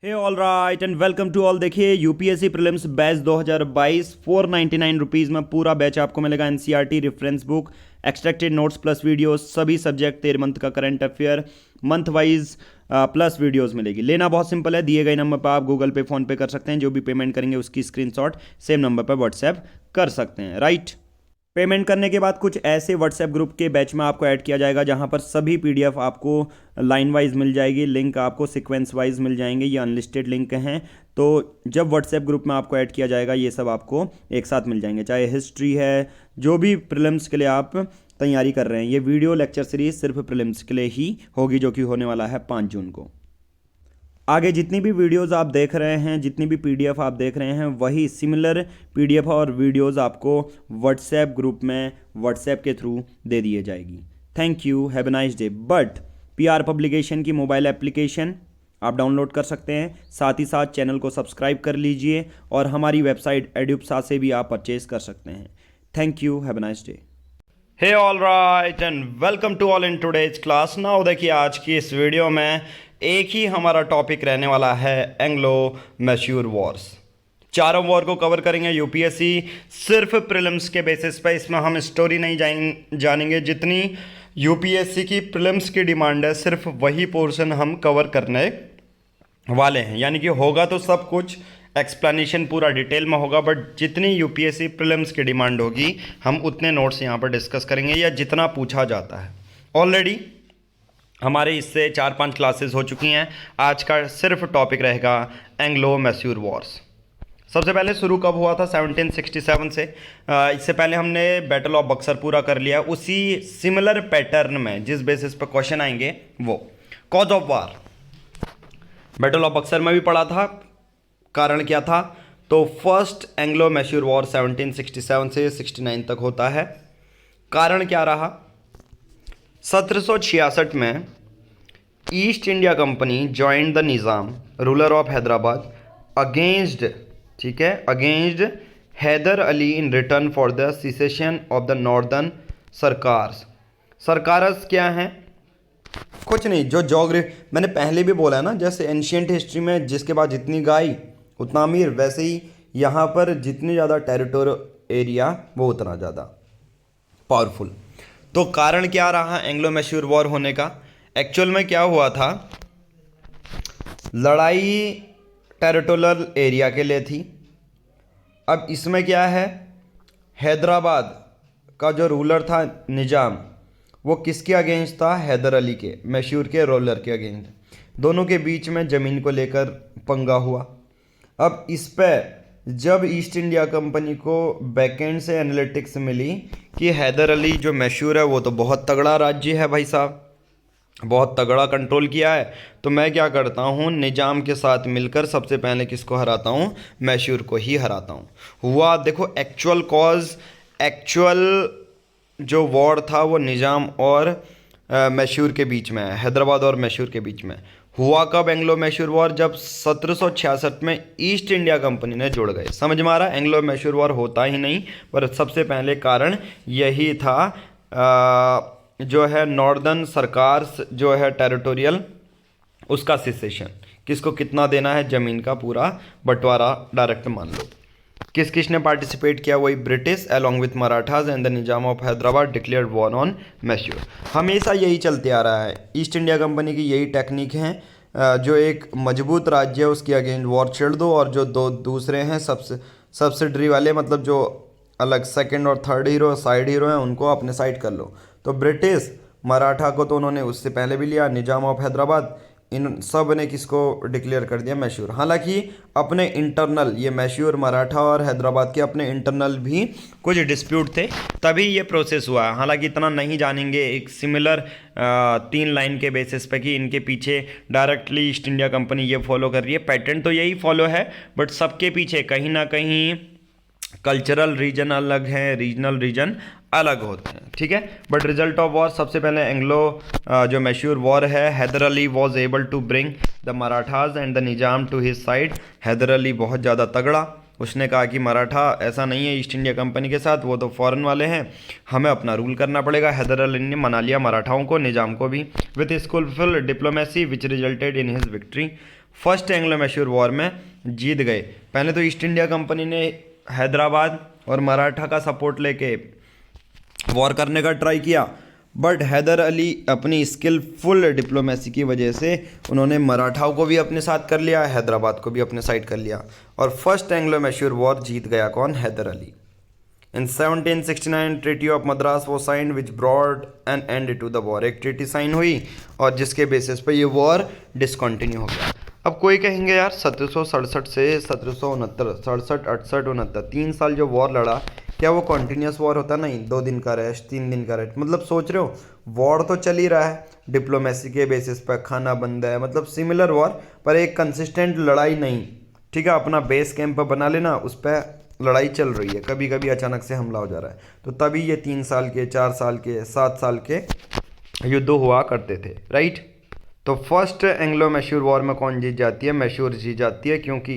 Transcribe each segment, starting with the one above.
Hey all right and welcome to all. देखिए UPSC prelims batch 2022 ₹499 में पूरा batch आपको मिलेगा। NCERT reference book, extracted notes plus videos, सभी सब्जेक्ट 13 मंथ का current affair month wise plus videos मिलेगी। लेना बहुत सिंपल है, दिए गए नंबर पर आप गूगल पे फोन पे कर सकते हैं। जो भी पेमेंट करेंगे उसकी स्क्रीनशॉट सेम नंबर पर व्हाट्सएप कर सकते हैं। राइट, पेमेंट करने के बाद कुछ ऐसे व्हाट्सएप ग्रुप के बैच में आपको ऐड किया जाएगा जहां पर सभी पीडीएफ आपको लाइन वाइज मिल जाएगी, लिंक आपको सीक्वेंस वाइज मिल जाएंगे। ये अनलिस्टेड लिंक हैं, तो जब व्हाट्सएप ग्रुप में आपको ऐड किया जाएगा ये सब आपको एक साथ मिल जाएंगे। चाहे हिस्ट्री है, जो भी प्रीलिम्स के लिए आप तैयारी कर रहे हैं। ये वीडियो लेक्चर सीरीज सिर्फ प्रीलिम्स के लिए ही होगी, जो कि होने वाला है 5 जून को। आगे जितनी भी वीडियोस आप देख रहे हैं, जितनी भी पीडीएफ आप देख रहे हैं, वही सिमिलर पीडीएफ और वीडियोस आपको व्हाट्सएप ग्रुप में व्हाट्सएप के थ्रू दे दिए जाएगी। Thank you, have a nice day. But PR publication की मोबाइल एप्लीकेशन आप डाउनलोड कर सकते हैं, साथ ही साथ चैनल को सब्सक्राइब कर लीजिए और हमारी वेबसाइट एड्यूप्सा से भी आप परचेज कर सकते हैं। Thank you, have a nice day. Hey all right and welcome to all in today's class. Now देखिए आज की इस वीडियो में एक ही हमारा टॉपिक रहने वाला है एंग्लो मैसूर वॉर्स। चारों वॉर को कवर करेंगे यूपीएससी सिर्फ प्रीलिम्स के बेसिस पे। इसमें हम स्टोरी नहीं जानेंगे, जितनी यूपीएससी की प्रीलिम्स की डिमांड है सिर्फ वही पोर्शन हम कवर करने वाले हैं। यानी कि होगा तो सब कुछ एक्सप्लेनेशन पूरा डिटेल में होगा, बट जितनी यूपीएससी प्रीलिम्स की डिमांड होगी हम उतने नोट्स यहाँ पर डिस्कस करेंगे, या जितना पूछा जाता है। ऑलरेडी हमारे इससे 4-5 क्लासेस हो चुकी हैं। आज का सिर्फ टॉपिक रहेगा एंग्लो मैसूर वॉर्स। सबसे पहले शुरू कब हुआ था? 1767 से। इससे पहले हमने बैटल ऑफ बक्सर पूरा कर लिया। उसी सिमिलर पैटर्न में जिस बेसिस पर क्वेश्चन आएंगे वो cause of war battle of Buxar में भी पढ़ा था। कारण क्या था? तो फर्स्ट एंग्लो मैसूर वॉर 1767 से 69 तक होता है। कारण क्या रहा? 1766 में East India company joined the Nizam ruler of Hyderabad against, ठीक है, against Hyder Ali in return for the cession of the northern Circars. Circars क्या हैं? कुछ नहीं, जो जोग्राफी मैंने पहले भी बोला है ना, जैसे एंशियंट हिस्ट्री में जिसके बाद जितनी गाय उतना अमीर, वैसे ही यहाँ पर जितनी ज़्यादा टेरिटोरियल एरिया वो उतना ज़्यादा पावरफुल। तो कारण क्या रहा एंग्लो मैसूर वॉर होने का? एक्चुअल में क्या हुआ था, लड़ाई टेरिटोरियल एरिया के लिए थी। अब इसमें क्या है, हैदराबाद का जो रूलर था निज़ाम, वो किसके अगेंस्ट था? हैदर अली के, मैसूर के रूलर के अगेंस्ट। दोनों के बीच में ज़मीन को लेकर पंगा हुआ। अब इस पर जब ईस्ट इंडिया कंपनी को बैकेंड से एनालिटिक्स मिली कि हैदर अली जो मैसूर है वो तो बहुत तगड़ा राज्य है भाई साहब, बहुत तगड़ा कंट्रोल किया है, तो मैं क्या करता हूँ, निज़ाम के साथ मिलकर सबसे पहले किसको हराता हूँ? मैसूर को ही हराता हूँ। हुआ देखो, एक्चुअल कॉज, एक्चुअल जो वॉर था वो निज़ाम और मैसूर के बीच में है, हैदराबाद और मैसूर के बीच में। हुआ कब एंग्लो मैसूर वॉर? जब 1766 में ईस्ट इंडिया कंपनी ने जुड़ गए। समझ में आ रहा है? एंग्लो मैसूर वॉर होता ही नहीं, पर सबसे पहले कारण यही था, जो है नॉर्दर्न सरकार्स जो है टेरिटोरियल, उसका सिसेशन, किसको कितना देना है, ज़मीन का पूरा बंटवारा डायरेक्ट मान लो। किस किस ने पार्टिसिपेट किया? वही British along with Marathas and the Nizam of Hyderabad declared war on Mysore. हमेशा यही चलते आ रहा है, ईस्ट इंडिया कंपनी की यही टेक्निक है, जो एक मजबूत राज्य है उसके अगेंस्ट वॉर छेड़ दो, और जो दो दूसरे हैं सब्सिडरी वाले, मतलब जो अलग सेकंड और थर्ड हीरो, साइड हीरो हैं, उनको अपने साइड कर लो। तो ब्रिटिश मराठा को तो उन्होंने उससे पहले भी लिया, निजाम ऑफ हैदराबाद, इन सब ने किसको डिक्लेयर कर दिया? मैसूर। हालांकि अपने इंटरनल, ये मैसूर, मराठा और हैदराबाद के अपने इंटरनल भी कुछ डिस्प्यूट थे, तभी ये प्रोसेस हुआ। हालांकि इतना नहीं जानेंगे, एक सिमिलर 3 लाइन के बेसिस पे कि इनके पीछे डायरेक्टली ईस्ट इंडिया कंपनी ये फॉलो कर रही है। पैटर्न तो यही फॉलो है, बट सबके पीछे कहीं ना कहीं कल्चरल रीजन अलग है, रीजनल रीजन अलग होते हैं, ठीक है। बट रिजल्ट ऑफ वॉर, सबसे पहले एंग्लो जो मैसूर वॉर है, Hyder Ali was able to bring the Marathas and the Nizam to his side. Hyder Ali बहुत ज़्यादा तगड़ा, उसने कहा कि मराठा ऐसा नहीं है ईस्ट इंडिया कंपनी के साथ, वो तो फॉरेन वाले हैं, हमें अपना रूल करना पड़ेगा। हैदर अली ने मना लिया मराठाओं को, निजाम को भी, with skilful diplomacy which resulted in his victory. First Anglo Mysore war में जीत गए। पहले तो ईस्ट इंडिया कंपनी ने हैदराबाद और मराठा का सपोर्ट लेके वॉर करने का ट्राई किया, बट हैदर अली अपनी स्किलफुल डिप्लोमेसी की वजह से उन्होंने मराठाओं को भी अपने साथ कर लिया, हैदराबाद को भी अपने साइड कर लिया, और फर्स्ट एंग्लो मैसूर वॉर जीत गया कौन? Hyder Ali. In 1769 treaty of Madras वो signed which brought an end to the war. एक ट्रीटी साइन हुई और जिसके बेसिस पे ये वॉर डिसकंटिन्यू हो गया। अब कोई कहेंगे यार 1767 से 1769, 67, 68, 69, 3 साल जो वॉर लड़ा, क्या वो कॉन्टीन्यूस वॉर होता? नहीं, 2 दिन का रेस्ट, 3 दिन का रेस्ट, मतलब सोच रहे हो वॉर तो चल ही रहा है, डिप्लोमेसी के बेसिस पर खाना बंद है, मतलब सिमिलर वॉर, पर एक कंसिस्टेंट लड़ाई नहीं। ठीक है, अपना बेस कैंप बना लेना, उस पर लड़ाई चल रही है, कभी कभी अचानक से हमला हो जा रहा है, तो तभी ये 3 साल के, 4 साल के, 7 साल के युद्ध हुआ करते थे, राइट। तो फर्स्ट एंग्लो मैसूर वॉर में कौन जीत जाती है? मैसूर जीत जाती है, क्योंकि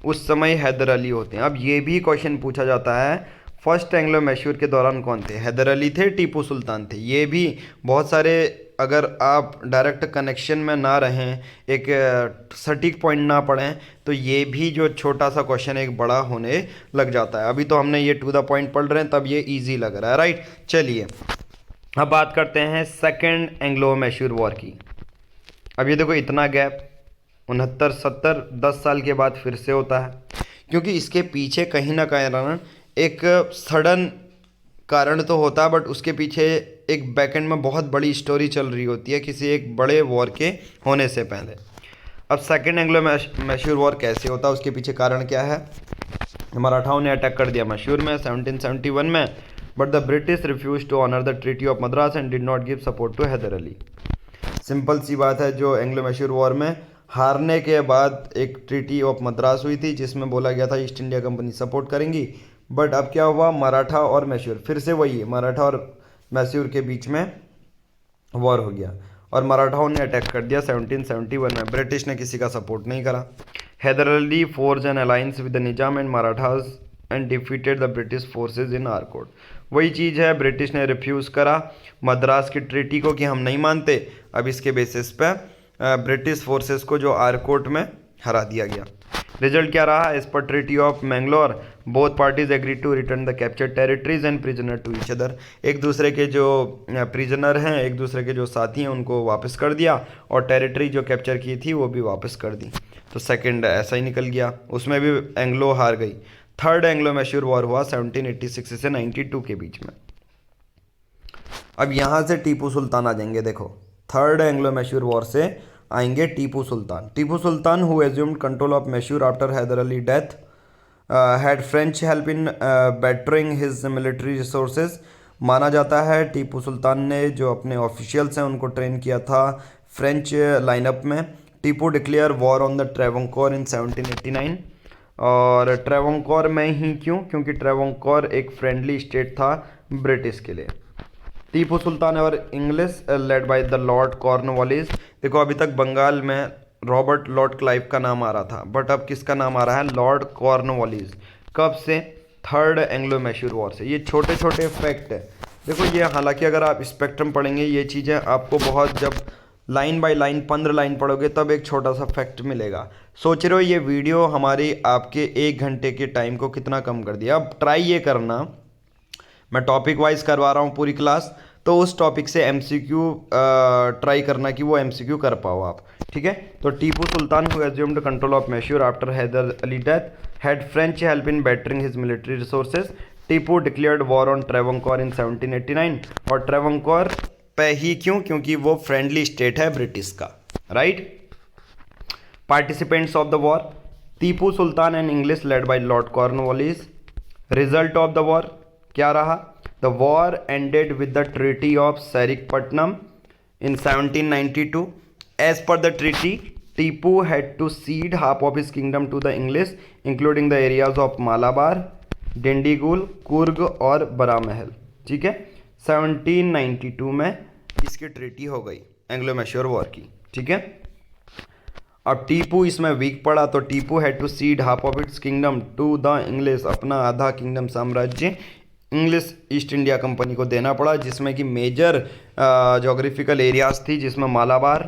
उस समय हैदर अली होते हैं। अब ये भी क्वेश्चन पूछा जाता है, फर्स्ट एंग्लो मैसूर के दौरान कौन थे? हैदर अली थे, टीपू सुल्तान थे। ये भी बहुत सारे, अगर आप डायरेक्ट कनेक्शन में ना रहें, एक सटीक पॉइंट ना पढ़ें, तो ये भी जो छोटा सा क्वेश्चन एक बड़ा होने लग जाता है। अभी तो हमने ये टू द पॉइंट पढ़ रहे हैं, तब ये ईजी लग रहा है, राइट। चलिए अब बात करते हैं सेकेंड एंग्लो मैसूर वॉर की। अब ये देखो इतना गैप, 69, 70, 10 साल के बाद फिर से होता है, क्योंकि इसके पीछे कहीं ना कहीं एक सडन कारण तो होता है, बट उसके पीछे एक बैकएंड में बहुत बड़ी स्टोरी चल रही होती है किसी एक बड़े वॉर के होने से पहले। अब सेकेंड एंग्लो मैसूर वॉर कैसे होता है, उसके पीछे कारण क्या है? मराठाओं ने अटैक कर दिया मैसूर में 1771 में, but the British refuse to honour the treaty of Madras and did not give support to Hyder Ali. Simple सी बात है, जो एंग्लो मैसूर वॉर में हारने के बाद एक ट्रीटी ऑफ मद्रास हुई थी जिसमें बोला गया था ईस्ट इंडिया कंपनी सपोर्ट करेंगी, बट अब क्या हुआ? मराठा और मैसूर, फिर से वही मराठा और मैसूर के बीच में वॉर हो गया और मराठाओं ने अटैक कर दिया 1771 में। ब्रिटिश ने किसी का सपोर्ट नहीं करा। Hyder Ali forged an alliance with the Nizam and Marathas and defeated the British forces in Arcot. वही चीज़ है, ब्रिटिश ने रिफ्यूज़ करा मद्रास की ट्रीटी को कि हम नहीं मानते। अब इसके बेसिस पे ब्रिटिश फोर्सेस को जो आरकोट में हरा दिया गया। रिजल्ट क्या रहा? एज पर treaty of Mangalore both parties agree to return the captured territories and prisoner to each other. एक दूसरे के जो प्रिजनर हैं, एक दूसरे के जो साथी हैं, उनको वापस कर दिया और टेरिटरी जो कैप्चर की थी वो भी वापस कर दी। तो सेकंड ऐसा ही निकल गया, उसमें भी एंग्लो हार गई। थर्ड एंग्लो मैसूर वॉर हुआ 1786 से 92 के बीच में। अब यहाँ से टीपू सुल्तान आ जाएंगे। देखो थर्ड एंग्लो मैसूर वॉर से आएंगे Tipu Sultan. Tipu Sultan who assumed control of Mysore after Hyder Ali death had French help in bettering his military resources. माना जाता है टीपू सुल्तान ने जो अपने ऑफिशियल्स हैं उनको ट्रेन किया था फ्रेंच लाइनअप में। Tipu declare war on the Travancore in 1789। और ट्रेवंकोर में ही क्यों? क्योंकि ट्रेवंकोर एक फ्रेंडली स्टेट था ब्रिटिश के लिए। टीपू सुल्तान और English led by the Lord Cornwallis. देखो अभी तक बंगाल में रॉबर्ट लॉर्ड क्लाइव का नाम आ रहा था, बट अब किसका नाम आ रहा है? Lord Cornwallis. कब से? थर्ड एंग्लो मैसूर वॉर से। ये छोटे छोटे फैक्ट है। देखो ये हालांकि अगर आप स्पेक्ट्रम पढ़ेंगे ये चीज़ें आपको बहुत, जब लाइन बाय लाइन 15 लाइन पढ़ोगे तब एक छोटा सा फैक्ट मिलेगा। सोच रहे हो ये वीडियो हमारी आपके 1 घंटे के टाइम को कितना कम कर दिया। अब ट्राई ये करना, मैं टॉपिक वाइज करवा रहा हूँ पूरी क्लास, तो उस टॉपिक से एमसीक्यू ट्राई करना कि वो एमसीक्यू कर पाओ आप, ठीक है। तो Tipu Sultan who assumed control of Mysore after Hyder Ali death had French help in bettering his military resources. Tipu declared war on Travancore in 1789। और ट्रेवंकोर पे ही क्यों? क्योंकि वो फ्रेंडली स्टेट है ब्रिटिश का, right. Participants of the war Tipu Sultan and English led by lord Cornwallis. Result of the war क्या रहा? The war ended with the treaty of Seringapatam in 1792। As पर the treaty Tipu had to cede half of his kingdom to the English including the areas of Malabar, Dindigul, Coorg और बरामहल, ठीक है। 1792 में इसकी treaty हो गई एंग्लो मैसूर वॉर की, ठीक है। अब टीपू इसमें वीक पड़ा तो Tipu had to cede half of its kingdom to the English. अपना आधा किंगडम साम्राज्य इंग्लिश ईस्ट इंडिया कंपनी को देना पड़ा, जिसमें कि मेजर जोग्राफिकल एरियाज थी, जिसमें मालाबार,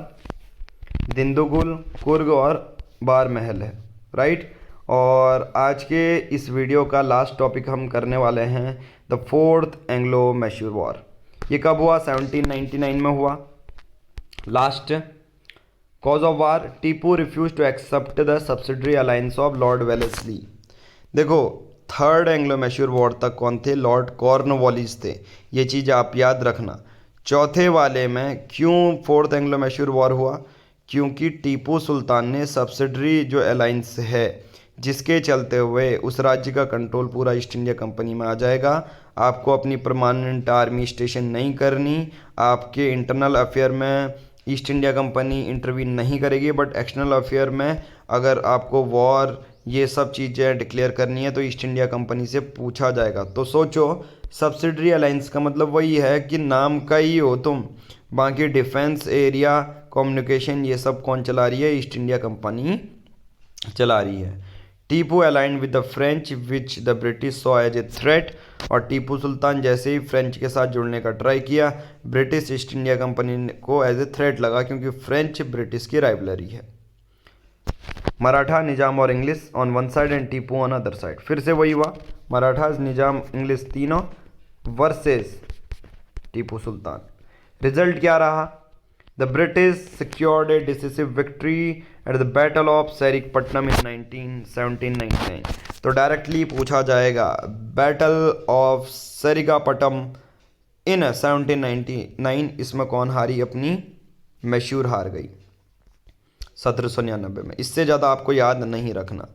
दिंदुगुल, कुर्ग और बार महल है, राइट। और आज के इस वीडियो का लास्ट टॉपिक हम करने वाले हैं the fourth Anglo Mysore war. ये कब हुआ? 1799 में हुआ। Last cause of war, Tipu refuse to accept the subsidiary alliance of Lord Wellesley. देखो, थर्ड एंग्लो मैसूर वॉर तक कौन थे? लॉर्ड कॉर्नवालिस थे, ये चीज़ आप याद रखना। चौथे वाले में क्यों फोर्थ एंग्लो मैसूर वॉर हुआ? क्योंकि टीपू सुल्तान ने सब्सिडरी जो अलायंस है जिसके चलते हुए उस राज्य का कंट्रोल पूरा ईस्ट इंडिया कंपनी में आ जाएगा। आपको अपनी परमानेंट आर्मी स्टेशन नहीं करनी, आपके इंटरनल अफेयर में ईस्ट इंडिया कंपनी इंटरवीन नहीं करेगी, बट एक्सटर्नल अफेयर में अगर आपको वॉर ये सब चीज़ें डिक्लेयर करनी है तो ईस्ट इंडिया कंपनी से पूछा जाएगा। तो सोचो, सब्सिडरी अलायंस का मतलब वही है कि नाम का ही हो तुम, बाकी डिफेंस एरिया, कम्युनिकेशन, ये सब कौन चला रही है? ईस्ट इंडिया कंपनी चला रही है। Tipu allied with the French which the British saw as a threat. और टीपू सुल्तान जैसे ही फ्रेंच के साथ जुड़ने का ट्राई किया, ब्रिटिश ईस्ट इंडिया कंपनी को एज ए थ्रेट लगा, क्योंकि फ्रेंच ब्रिटिश की राइवलरी है। मराठा, निजाम और English on one side and Tipu on other side. फिर से वही हुआ, मराठास, निजाम, इंग्लिश तीनों वर्सेस टीपू सुल्तान। रिजल्ट क्या रहा? The British secured a decisive victory at the battle of Seringapatam in 1799। तो डायरेक्टली पूछा जाएगा, बैटल ऑफ सेरिकापट्टनम इन 1799, इसमें कौन हारी? अपनी मैसूर हार गई 1799 में। इससे ज़्यादा आपको याद नहीं रखना,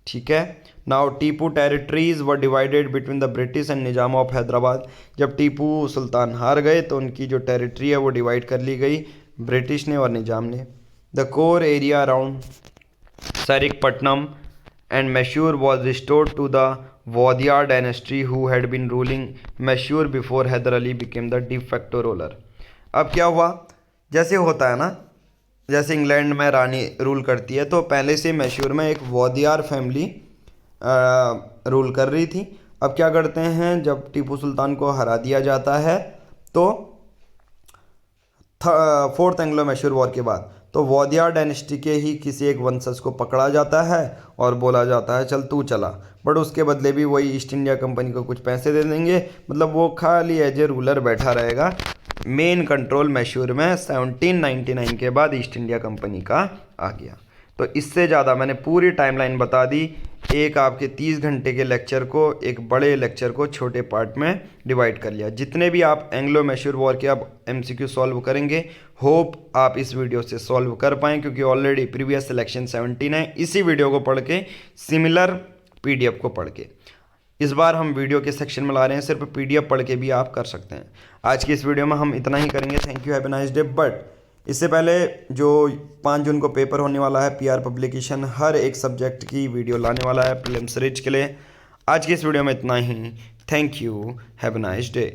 ठीक है। Now Tipu territories were divided between the British and Nizam of Hyderabad. जब टीपू सुल्तान हार गए तो उनकी जो टेरिटरी है वो डिवाइड कर ली गई ब्रिटिश ने और निजाम ने। The core area around Seringapatam and Mysore was restored to the Wodeyar dynasty who had been ruling Mysore before Hyder Ali became the de facto ruler. अब क्या हुआ? जैसे होता है ना, जैसे इंग्लैंड में रानी रूल करती है, तो पहले से मैसूर में एक वॉदियार फैमिली रूल कर रही थी। अब क्या करते हैं, जब टीपू सुल्तान को हरा दिया जाता है तो फोर्थ एंग्लो मैसूर वॉर के बाद तो वॉदियार डायनेस्टी के ही किसी एक वंशज को पकड़ा जाता है और बोला जाता है चल तू चला, बट उसके बदले भी वही ईस्ट इंडिया कंपनी को कुछ पैसे दे देंगे, मतलब वो खाली एज ए रूलर बैठा रहेगा। मेन कंट्रोल मैसूर में 1799 के बाद ईस्ट इंडिया कंपनी का आ गया। तो इससे ज़्यादा मैंने पूरी टाइमलाइन बता दी। एक आपके 30 घंटे के लेक्चर को, एक बड़े लेक्चर को छोटे पार्ट में डिवाइड कर लिया। जितने भी आप एंग्लो मैसूर वॉर के आप MCQ सॉल्व करेंगे, होप आप इस वीडियो से सॉल्व कर पाएँ, क्योंकि ऑलरेडी प्रीवियस सिलेक्शन 17 है। इसी वीडियो को पढ़ के, सिमिलर PDF को पढ़ के, इस बार हम वीडियो के सेक्शन में ला रहे हैं, सिर्फ PDF पढ़ के भी आप कर सकते हैं। आज की इस वीडियो में हम इतना ही करेंगे। Thank you, have a nice day. But इससे पहले जो 5 जून को पेपर होने वाला है, PR पब्लिकेशन हर एक सब्जेक्ट की वीडियो लाने वाला है प्रीलिम्स सीरीज के लिए। आज की इस वीडियो में इतना ही। Thank you, have a nice day.